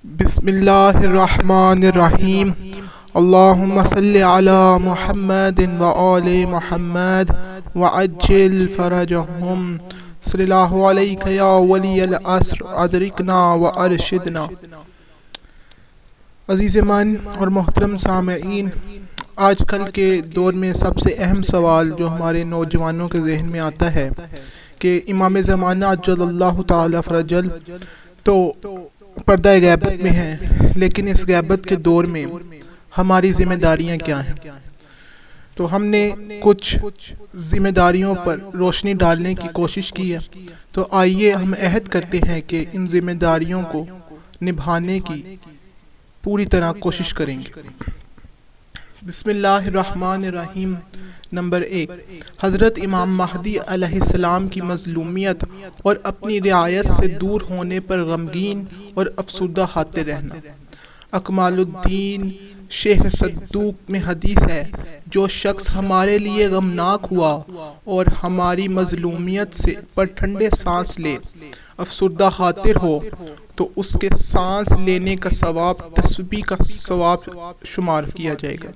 بسم اللہ الرحمن الرحیم اللہم صلی علی محمد وآل محمد وعجل فرجہم صلی اللہ علیہ یا ولی العصر ادرکنا وارشدنا۔ عزیز من اور محترم سامعین، آج کل کے دور میں سب سے اہم سوال جو ہمارے نوجوانوں کے ذہن میں آتا ہے کہ امام زمانہ عجل اللہ تعالی فرجل تو پردہ غیبت میں ہیں، لیکن اس غیبت کے دور میں ہماری ذمہ داریاں کیا ہیں؟ تو ہم نے کچھ ذمہ داریوں پر روشنی ڈالنے کی کوشش کی ہے، تو آئیے ہم عہد کرتے ہیں کہ ان ذمہ داریوں کو نبھانے کی پوری طرح کوشش کریں گے۔ بسم اللہ الرحمن الرحیم۔ نمبر 1، حضرت امام مہدی علیہ السلام کی مظلومیت اور اپنی رعایت سے دور ہونے پر غمگین اور افسردہ خاطر رہنا۔ اکمال الدین شیخ صدوق میں حدیث ہے، جو شخص ہمارے لیے غمناک ہوا اور ہماری مظلومیت سے پر ٹھنڈے سانس لے افسردہ خاطر ہو تو اس کے سانس لینے کا ثواب تسبیح کا ثواب شمار کیا جائے گا۔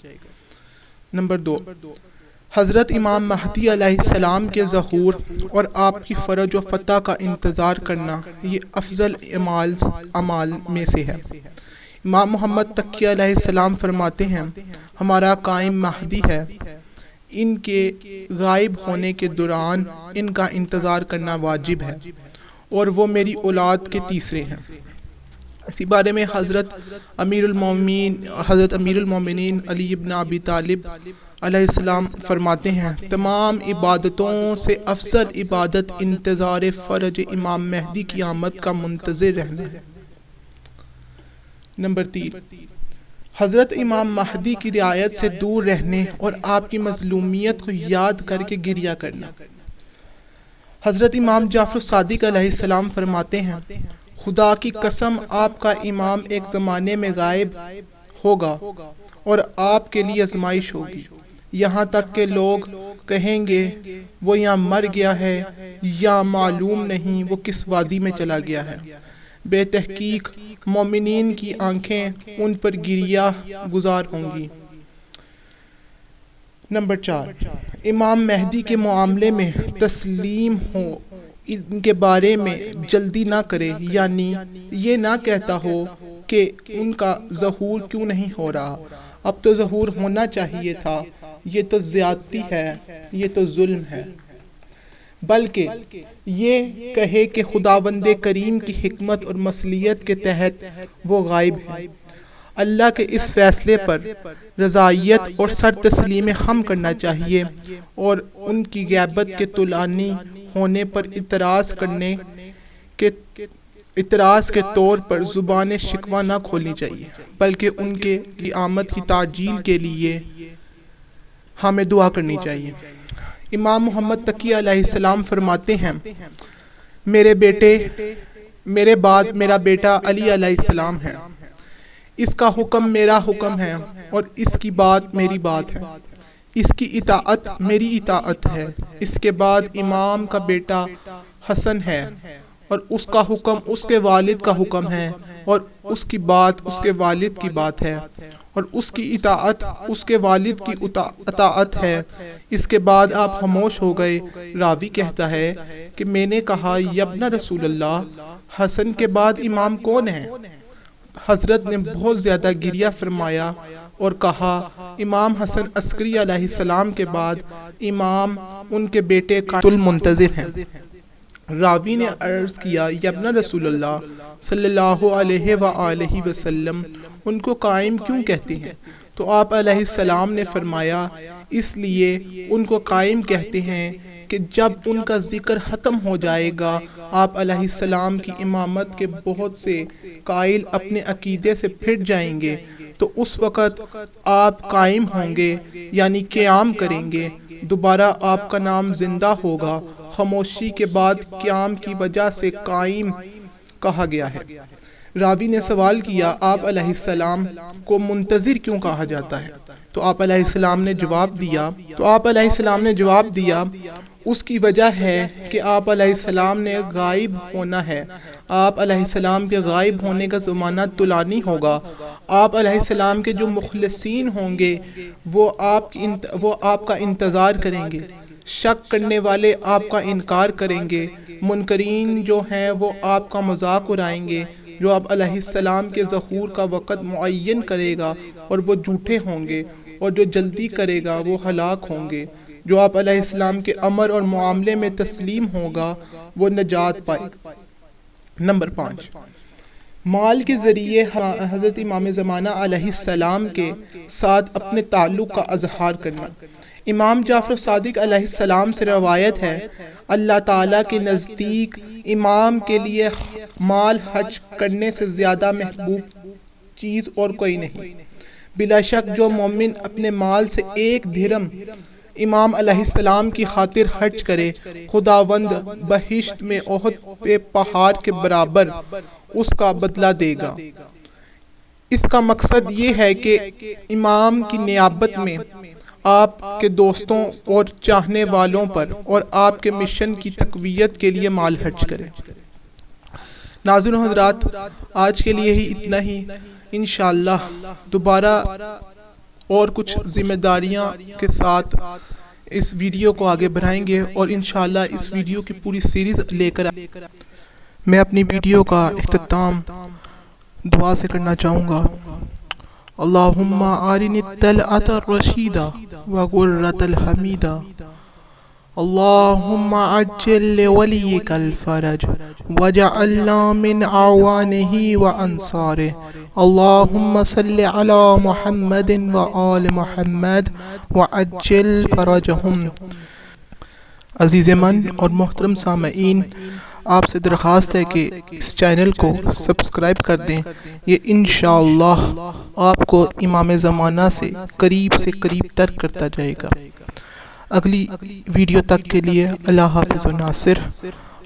نمبر 2، حضرت امام مہدی علیہ السلام کے ظہور اور آپ کی فرج و فتح کا انتظار کرنا، یہ افضل اعمال میں سے ہے۔ امام محمد تقی علیہ السلام فرماتے ہیں، ہمارا قائم مہدی ہے، ان کے غائب ہونے کے دوران ان کا انتظار کرنا واجب ہے، اور وہ میری اولاد کے تیسرے ہیں۔ اسی بارے میں حضرت امیر المومنین علی ابن ابی طالب علیہ السلام فرماتے ہیں، تمام عبادتوں سے افضل عبادت انتظار فرج امام مہدی کی آمد کا منتظر رہنا ہے۔ نمبر 3، حضرت امام مہدی کی رعایت سے دور رہنے اور آپ کی مظلومیت کو یاد کر کے گریہ کرنا۔ حضرت امام جعفر صادق علیہ السلام فرماتے ہیں، خدا کی قسم آپ کا امام ایک زمانے میں غائب ہوگا اور آپ کے لیے آزمائش ہوگی، یہاں تک کہ لوگ کہیں گے وہ یہاں مر گیا ہے یا معلوم نہیں وہ کس وادی میں چلا گیا ہے۔ بے تحقیق مومنین کی آنکھیں ان پر گریہ گزار ہوں گی۔ نمبر 4، امام مہدی کے معاملے میں تسلیم ہو، ان کے بارے میں جلدی نہ کرے، یعنی یہ نہ کہتا ہو کہ ان کا ظہور کیوں نہیں ہو رہا، اب تو ظہور ہونا چاہیے تھا، یہ تو زیادتی ہے، یہ تو ظلم ہے، بلکہ یہ کہے کہ خداوند کریم کی حکمت اور مصلحت کے تحت وہ غائب ہے۔ اللہ کے اس فیصلے پر رضائیت اور سر تسلیم ہم کرنا چاہیے، اور ان کی غیبت کے طولانی ہونے پر اعتراض کے طور پر زبان شکوہ نہ کھولنی چاہیے، بلکہ ان کے آمد کی تعجیل کے لیے ہمیں دعا کرنی چاہیے۔ امام محمد تقی علیہ السلام فرماتے ہیں، میرے بعد میرا بیٹا علی علیہ السلام ہے، اس کا حکم میرا حکم ہے اور اس کی بات میری بات ہے، اس کی اطاعت میری اطاعت ہے۔ اس کے بعد امام کا بیٹا حسن ہے، اور اس کا حکم اس کے والد کا حکم ہے، اور اس کی بات اس کے والد کی بات ہے، اور اس کی اطاعت اس کے والد کی اطاعت ہے۔ اس کے بعد آپ خاموش ہو گئے۔ راوی کہتا ہے کہ میں نے کہا، یابن رسول اللہ، حسن کے بعد امام کون ہے؟ حضرت نے بہت زیادہ گریہ فرمایا اور کہا، امام حسن عسکری علیہ السلام کے بعد امام ان کے بیٹے قائم المنتظر ہیں۔ راوی نے عرض کیا، یابن رسول اللہ صلی اللہ علیہ وآلہ وسلم، ان کو قائم کیوں کہتے ہیں؟ تو آپ علیہ السلام نے فرمایا، اس لیے ان کو قائم کہتے ہیں کہ جب ان کا ذکر ختم ہو جائے گا، آپ علیہ السلام کی امامت کے بہت سے قائل اپنے عقیدے سے پھٹ جائیں گے، تو اس وقت آپ قائم ہوں گے، یعنی قیام کریں گے، دوبارہ آپ کا نام زندہ ہوگا۔ خاموشی کے بعد قیام کی وجہ سے قائم کہا گیا ہے۔ راوی نے سوال کیا، آپ علیہ السلام کو منتظر کیوں کہا جاتا ہے؟ تو آپ علیہ السلام نے جواب دیا، اس کی وجہ ہے کہ آپ علیہ السلام نے غائب ہونا ہے. آپ علیہ السلام کے غائب ہونے کا زمانہ طولانی ہوگا. آپ علیہ السلام کے جو مخلصین ہوں گے وہ آپ کا انتظار کریں گے. شک کرنے والے آپ کا انکار کریں گے. منکرین جو ہیں وہ آپ کا مذاق اڑائیں گے. جو آپ علیہ السلام کے ظہور کا وقت معین کرے گا اور وہ جھوٹے ہوں گے، اور جو جلدی کرے گا وہ ہلاک ہوں گے. جو آپ علیہ السلام کے امر اور معاملے میں تسلیم ہوگا وہ نجات پائے گا. نمبر 5، مال کے ذریعے حضرت امام زمانہ علیہ السلام کے ساتھ اپنے تعلق کا اظہار کرنا. امام جعفر صادق علیہ السلام سے روایت ہے، اللہ تعالیٰ کے نزدیک امام کے لیے مال خرچ کرنے سے زیادہ محبوب چیز اور کوئی نہیں. بلا شک جو مومن اپنے مال سے 1 درہم امام علیہ السلام کی خاطر خرچ کرے، خداوند بہشت میں احد پہ پہاڑ کے برابر اس کا بدلہ دے گا. اس کا مقصد یہ ہے کہ امام کی نیابت میں آپ کے دوستوں اور چاہنے والوں پر اور آپ کے مشن کی تقویت کے لیے مال خرچ کریں. ناظرین و حضرات، آج کے لیے ہی اتنا ہی. انشاءاللہ دوبارہ اور کچھ ذمہ داریاں کے ساتھ اس ویڈیو کو آگے بڑھائیں گے، اور انشاءاللہ اس ویڈیو کی پوری سیریز لے کر میں اپنی ویڈیو کا اختتام دعا سے کرنا چاہوں گا. اللہم آرنی الطلعۃ الرشیدہ وغرۃ الحمیدہ. اللہم عجل لولیک الفرج وجعلنا من اعوانہ وانصارہ. اللہم صل علی محمد وآل محمد وعجل فرجہم. عزیز من اور محترم سامعین، آپ سے درخواست ہے کہ اس چینل کو سبسکرائب کر دیں. یہ انشاءاللہ آپ کو امام زمانہ سے قریب تر کرتا جائے گا. اگلی ویڈیو تک کے لیے اللہ حافظ و ناصر.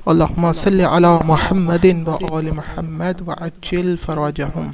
اللہم صلی علی محمد و آل محمد وعجل فرجہم.